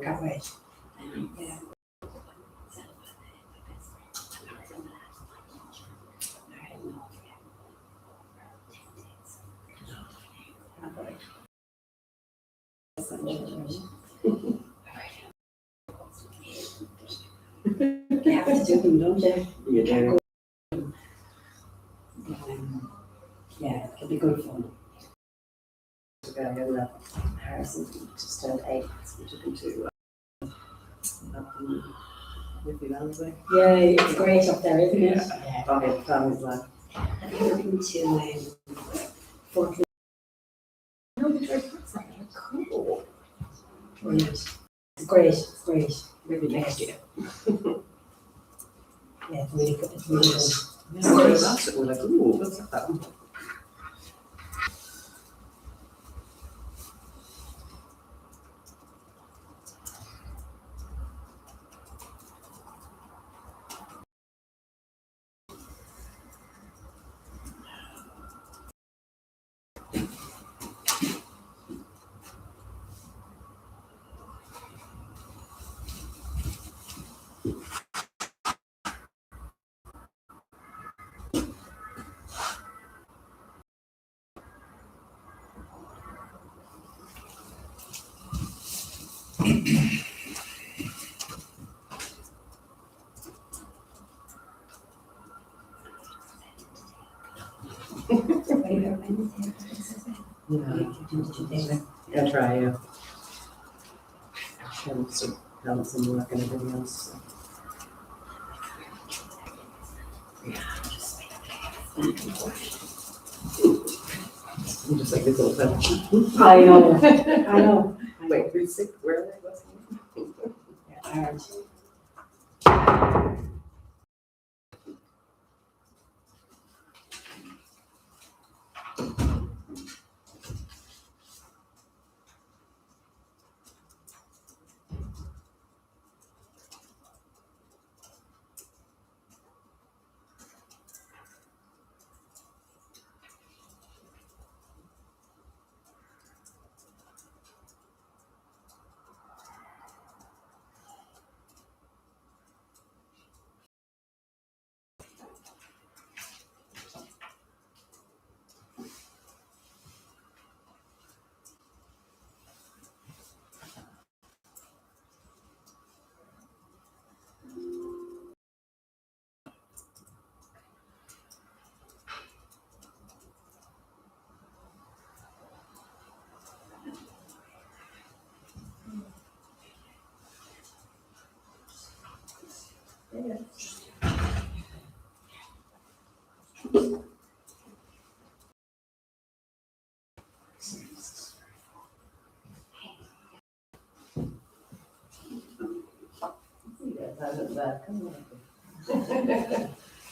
Galway. Yeah. You have to do them, don't you? You do. Yeah, it'll be good fun. To go in that Harrison just turned 8, so we took him to with Galway. Yeah, it's great up there, isn't it? Yeah. Okay, family's life. Have you ever been to Fort Lee? No, the trip looks like they're cool. Brilliant. It's great, it's great. Maybe next year. Yeah, it's really good. It's really good. Yeah, we last it, we're like, ooh, what's that one? Yeah, I'll try, yeah. Having some work and everything else. So. I'm just like this little thing. I know, I know. Wait, who's sick? Where are they? What's Yeah, hard.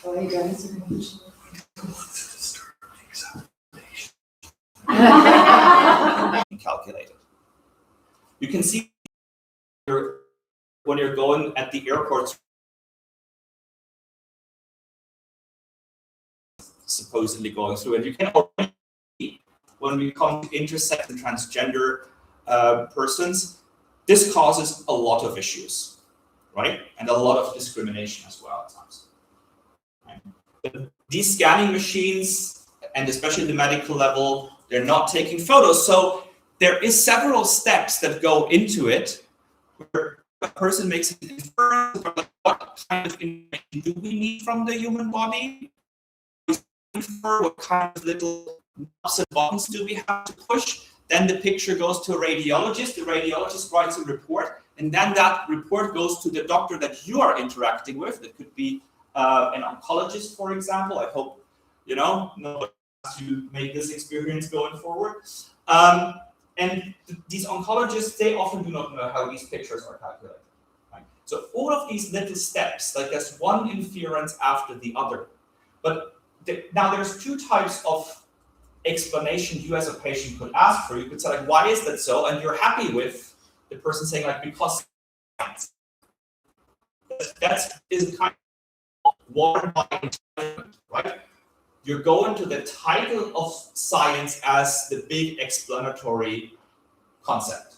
Oh, you guys calculated. You can see when you're going at the airports, supposedly going through, and you can already see when we come to intersex and transgender persons, this causes a lot of issues, right? And a lot of discrimination as well at times. Right? But these scanning machines, and especially the medical level, they're not taking photos. So there is several steps that go into it where a person makes an inference about what kind of information do we need from the human body? for, what kind of little knobs and buttons do we have to push. Then the picture goes to a radiologist. The radiologist writes a report, and then that report goes to the doctor that you are interacting with. That could be an oncologist, for example. I hope nobody has to make this experience going forward. And these oncologists, they often do not know how these pictures are calculated. Right? So all of these little steps, like there's one inference after the other. But now there's two types of explanation you as a patient could ask for. You could say, like, why is that so? And you're happy with the person saying, like, because science. That is kind of watered by intelligence, right? You're going to the title of science as the big explanatory concept.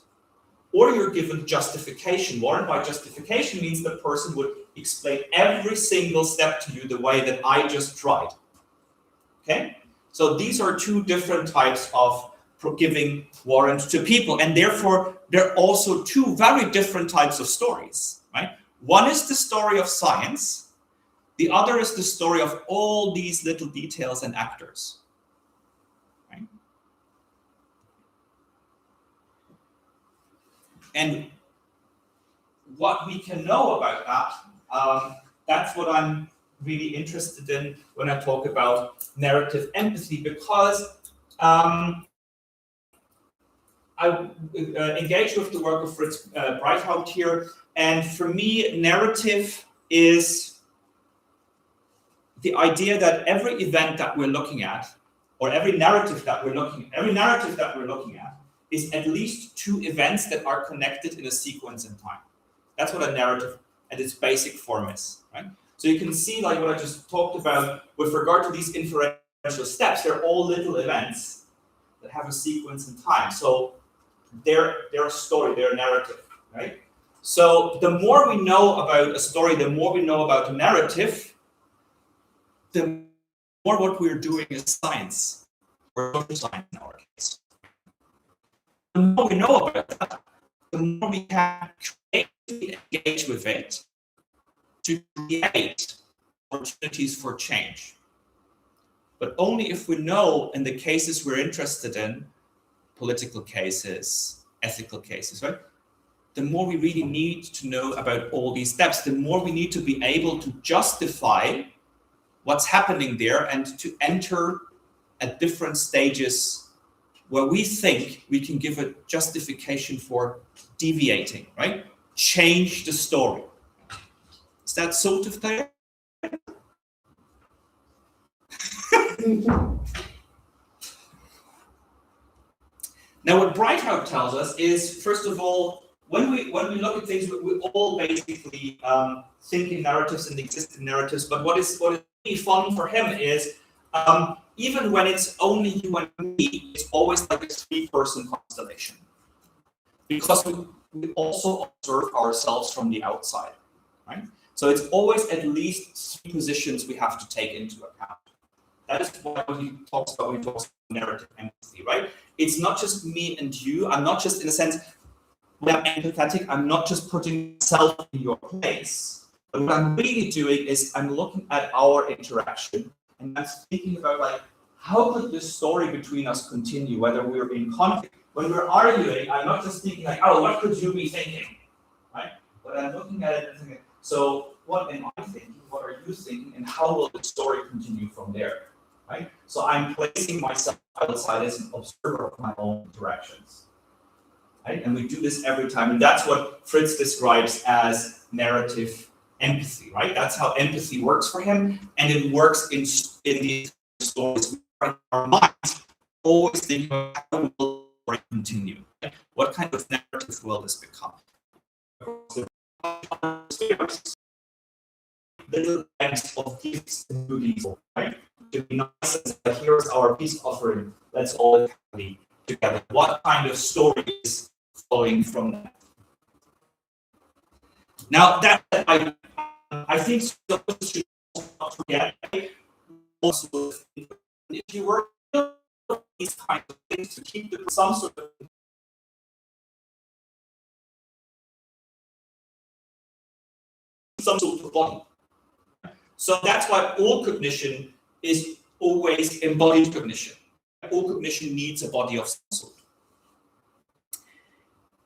Or you're given justification. Warranted by justification means the person would explain every single step to you the way that I just tried. Okay? So these are two different types of giving warrant to people, and therefore they're also two very different types of stories, right? One is the story of science, the other is the story of all these little details and actors, right? And what we can know about that, that's what I'm really interested in when I talk about narrative empathy, because I engage with the work of Fritz Breithaupt here, and for me, narrative is the idea that every event that we're looking at, or every narrative that we're looking at, is at least two events that are connected in a sequence in time. That's what a narrative at its basic form is, right? So you can see, like what I just talked about with regard to these inferential steps, they're all little events that have a sequence in time. So they're a story, they're a narrative, right? So the more we know about a story, the more we know about a narrative, the more what we're doing is science, or social science in our case. The more we know about that, the more we can creatively engage with it to create opportunities for change. But only if we know in the cases we're interested in, political cases, ethical cases, right? The more we really need to know about all these steps, the more we need to be able to justify what's happening there and to enter at different stages where we think we can give a justification for deviating, right? Change the story. Is that sort of there? Now, what Breithaupt tells us is, first of all, when we look at things, we all basically think in narratives and exist in narratives. But what is really fun for him is, even when it's only you and me, it's always like a three-person constellation, because we also observe ourselves from the outside, right? So it's always at least three positions we have to take into account. That is what he talks about when he talks about narrative empathy, right? It's not just me and you. I'm not just, in a sense, when I'm empathetic, I'm not just putting myself in your place. But what I'm really doing is I'm looking at our interaction and I'm thinking about, like, how could this story between us continue, whether we're in conflict? When we're arguing, I'm not just thinking, like, oh, what could you be thinking, right? But I'm looking at it and thinking, so what am I thinking? What are you thinking? And how will the story continue from there? Right? So I'm placing myself outside as an observer of my own interactions. Right? And we do this every time. And that's what Fritz describes as narrative empathy, right? That's how empathy works for him. And it works in these stories. Our minds always think about how will the story continue. Right? What kind of narrative will this become? Little acts of gifts and goodies, right? To be nice and here's our peace offering. Let's all be together. What kind of story is flowing from that? Now that I think so should not forget. Also, if you were these kinds of things to keep some sort of body. So that's why all cognition is always embodied cognition. All cognition needs a body of some sort.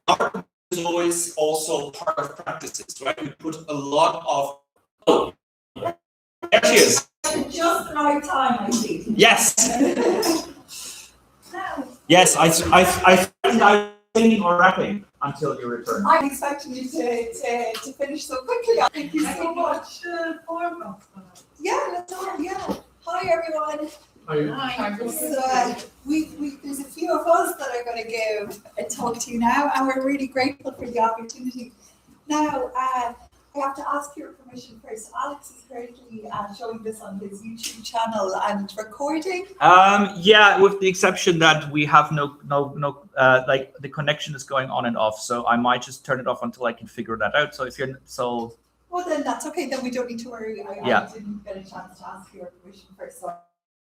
Our is always also part of practices, right? We put a lot of, oh, there she is. Just the right time, I see. Yes. Yes, I think I was singing or rapping until you returned. I'm expecting you to finish so quickly. Thank you so much. Yeah, let's start. Yeah. Hi, everyone. Hi. So, there's a few of us that are going to give a talk to you now, and we're really grateful for the opportunity. Now, I have to ask your permission first. Alex is currently showing this on his YouTube channel and recording. Yeah, with the exception that we have no like the connection is going on and off, so I might just turn it off until I can figure that out. So if you're Well, then that's okay. Then we don't need to worry. I didn't get a chance to ask your permission first, so